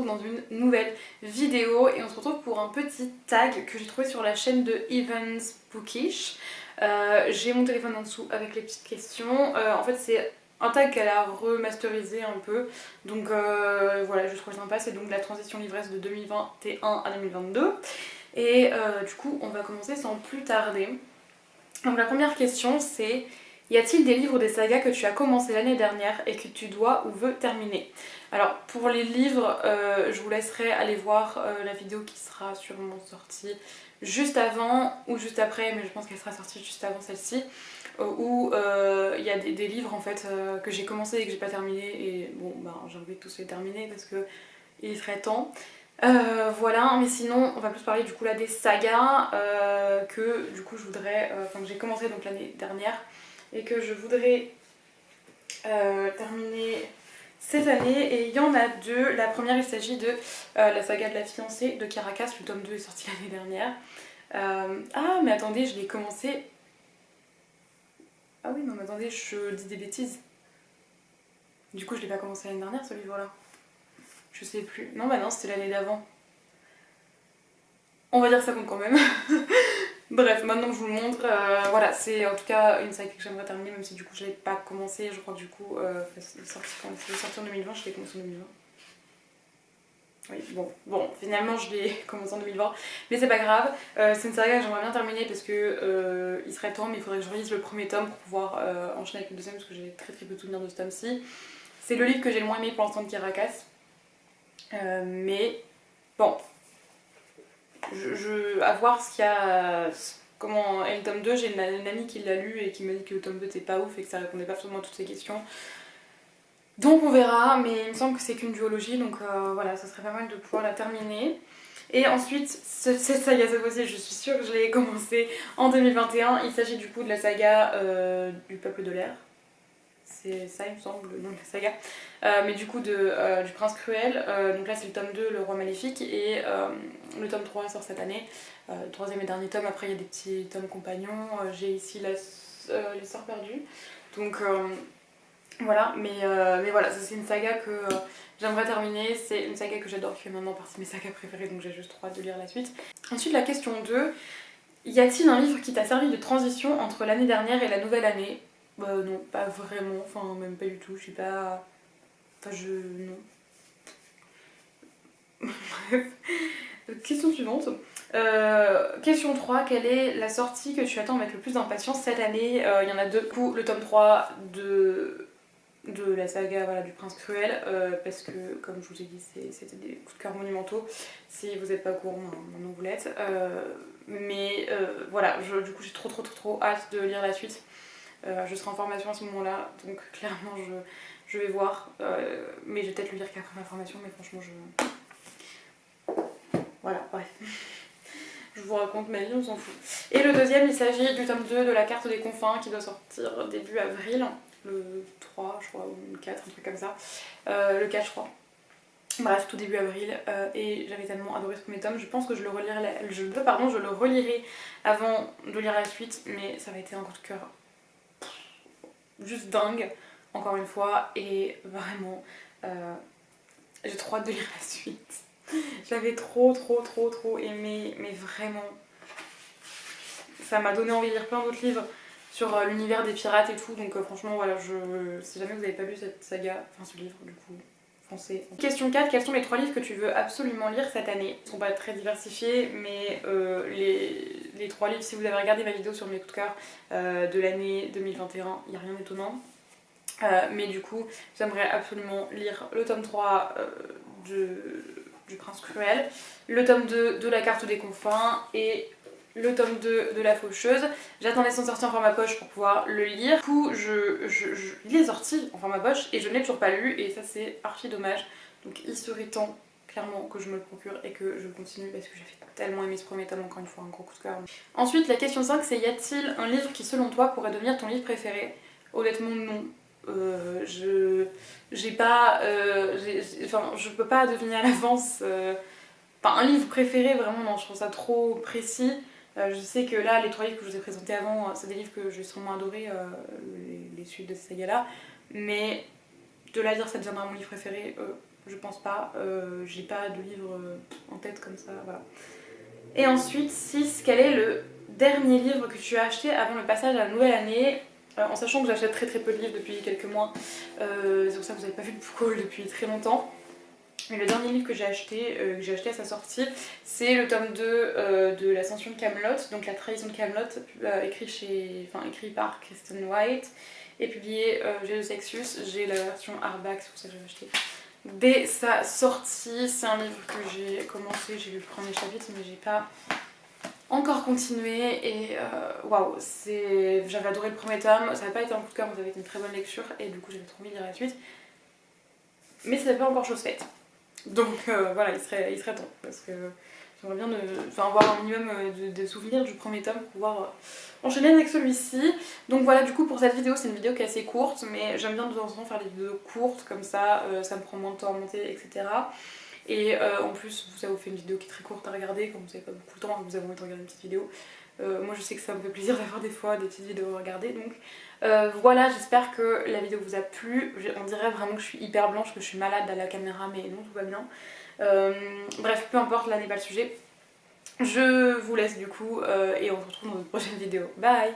dans une nouvelle vidéo et on se retrouve pour un petit tag que j'ai trouvé sur la chaîne de Evans Bookish. J'ai mon téléphone en dessous avec les petites questions. En fait c'est un tag qu'elle a remasterisé un peu, donc voilà, je trouve sympa. C'est donc la transition l'ivresse de 2021 à 2022 et du coup on va commencer sans plus tarder. Donc la première question c'est: y a-t-il des livres ou des sagas que tu as commencé l'année dernière et que tu dois ou veux terminer? Alors pour les livres, je vous laisserai aller voir la vidéo qui sera sûrement sortie juste avant ou juste après, mais je pense qu'elle sera sortie juste avant celle-ci, où il y a des livres en fait que j'ai commencé et que j'ai pas terminé, et bon ben j'ai envie de tous les terminer parce que il serait temps. Voilà, mais sinon on va plus parler du coup là des sagas que du coup je voudrais, enfin que j'ai commencé donc l'année dernière et que je voudrais terminer cette année, et il y en a deux. La première, il s'agit de la saga de la fiancée de Caracas, le tome 2 est sorti l'année dernière. Ah mais attendez, je l'ai commencé... Ah oui non mais attendez, je dis des bêtises. Du coup je l'ai pas commencé l'année dernière ce livre là. Je sais plus. Non bah non, c'était l'année d'avant. On va dire que ça compte quand même. Bref, maintenant que je vous le montre, voilà, c'est en tout cas une saga que j'aimerais terminer, même si du coup je l'ai pas commencé. Je crois que du coup, c'est sorti en 2020, je l'ai commencé en 2020. Oui, bon, finalement je l'ai commencé en 2020, mais c'est pas grave. C'est une saga que j'aimerais bien terminer parce que il serait temps, mais il faudrait que je relise le premier tome pour pouvoir enchaîner avec le deuxième, parce que j'ai très peu de souvenirs de ce tome-ci. C'est le livre que j'ai le moins aimé pour l'instant de Caracas. Mais bon, à voir ce qu'il y a, comment est le tome 2. J'ai une amie qui l'a lu et qui m'a dit que le tome 2 était pas ouf et que ça répondait pas forcément à toutes ses questions. Donc on verra, mais il me semble que c'est qu'une duologie, donc voilà, ça serait pas mal de pouvoir la terminer. Et ensuite, cette saga, cette fois-ci, je suis sûre que je l'ai commencé en 2021. Il s'agit du coup de la saga du Peuple de l'air. C'est ça, il me semble, le nom de la saga. Mais du coup, du Prince Cruel. Donc là, c'est le tome 2, Le Roi Maléfique, et le tome 3 sort cette année. Le troisième et dernier tome. Après, il y a des petits tomes compagnons. J'ai ici Les Sœurs Perdues. Donc... voilà, mais voilà, ça c'est une saga que j'aimerais terminer. C'est une saga que j'adore, qui fait maintenant partie de mes sagas préférées, donc j'ai juste trop hâte de lire la suite. Ensuite, la question 2: y a-t-il un livre qui t'a servi de transition entre l'année dernière et la nouvelle année? Non, pas vraiment, enfin même pas du tout, je sais pas... Enfin non. Bref. Question suivante. Question 3, quelle est la sortie que tu attends avec le plus d'impatience cette année? Il y en a deux. Du coup, le tome 3 de la saga, voilà, du Prince Cruel, parce que comme je vous ai dit, c'était des coups de cœur monumentaux. Si vous n'êtes pas au courant, maintenant vous l'êtes. Mais voilà, du coup j'ai trop hâte de lire la suite. Je serai en formation à ce moment là, donc clairement je vais voir, mais je vais peut-être le lire qu'après ma formation, mais franchement voilà, bref. Je vous raconte ma vie, on s'en fout. Et le deuxième, il s'agit du tome 2 de La Carte des Confins, qui doit sortir début avril, le 3 je crois, ou le 4, un truc comme ça. Le 4 je crois. Bref, tout début avril, et j'avais tellement adoré ce premier tome. Je pense que je le relirai avant de lire la suite, mais ça va être un coup de cœur juste dingue, encore une fois, et vraiment, j'ai trop hâte de lire la suite. Je l'avais trop aimé, mais vraiment, ça m'a donné envie de lire plein d'autres livres sur l'univers des pirates et tout, donc franchement voilà, si jamais vous n'avez pas lu cette saga, enfin ce livre du coup, foncez. Question 4, quels sont les 3 livres que tu veux absolument lire cette année? Ils sont pas très diversifiés, mais les 3 livres, si vous avez regardé ma vidéo sur mes coups de cœur de l'année 2021, il n'y a rien d'étonnant. Mais du coup, j'aimerais absolument lire le tome 3 du Prince Cruel, le tome 2 de La Carte des Confins et le tome 2 de La Faucheuse. J'attendais son sortie en format poche pour pouvoir le lire. Du coup, il est sorti en format poche et je ne l'ai toujours pas lu, et ça c'est archi dommage. Donc il serait temps clairement que je me le procure et que je continue, parce que j'ai tellement aimé ce premier tome, encore une fois un gros coup de cœur. Ensuite, la question 5, c'est: y a-t-il un livre qui selon toi pourrait devenir ton livre préféré? Honnêtement non. Je peux pas deviner à l'avance un livre préféré, vraiment non, je trouve ça trop précis. Je sais que là, les 3 livres que je vous ai présentés avant, c'est des livres que j'ai sûrement adoré, les suites de ces sagas là, mais de là à dire ça deviendra mon livre préféré, je pense pas, j'ai pas de livre en tête comme ça, voilà. Et ensuite 6, quel est le dernier livre que tu as acheté avant le passage à la nouvelle année? En sachant que j'achète très peu de livres depuis quelques mois, c'est pour ça que vous n'avez pas vu de book haul depuis très longtemps. Mais le dernier livre que j'ai acheté à sa sortie, c'est le tome 2 de l'Ascension de Camelot, donc la trahison de Camelot, écrit par Kristen White et publié chez Le Sexus. J'ai la version hardback, c'est pour ça que j'ai acheté dès sa sortie. C'est un livre que j'ai commencé, j'ai lu le premier chapitre, mais j'ai pas encore continué. Et waouh, j'avais adoré le premier tome, ça n'a pas été un coup de cœur, mais ça avait été une très bonne lecture, et du coup j'avais trop envie de lire la suite. Mais ça n'est pas encore chose faite. Donc voilà, il serait temps, parce que j'aimerais bien avoir un minimum de souvenirs du premier tome pour pouvoir enchaîner avec celui-ci. Donc voilà, du coup pour cette vidéo, c'est une vidéo qui est assez courte, mais j'aime bien de temps en temps faire des vidéos courtes, comme ça, ça me prend moins de temps à monter, etc. Et en plus, ça vous fait une vidéo qui est très courte à regarder, quand vous n'avez pas beaucoup de temps et que vous avez envie de regarder une petite vidéo. Moi je sais que ça me fait plaisir d'avoir des fois des petites vidéos à regarder, donc voilà, j'espère que la vidéo vous a plu. On dirait vraiment que je suis hyper blanche, que je suis malade à la caméra, mais non, tout va bien. Bref, peu importe, là n'est pas le sujet. Je vous laisse du coup et on se retrouve dans une prochaine vidéo. Bye!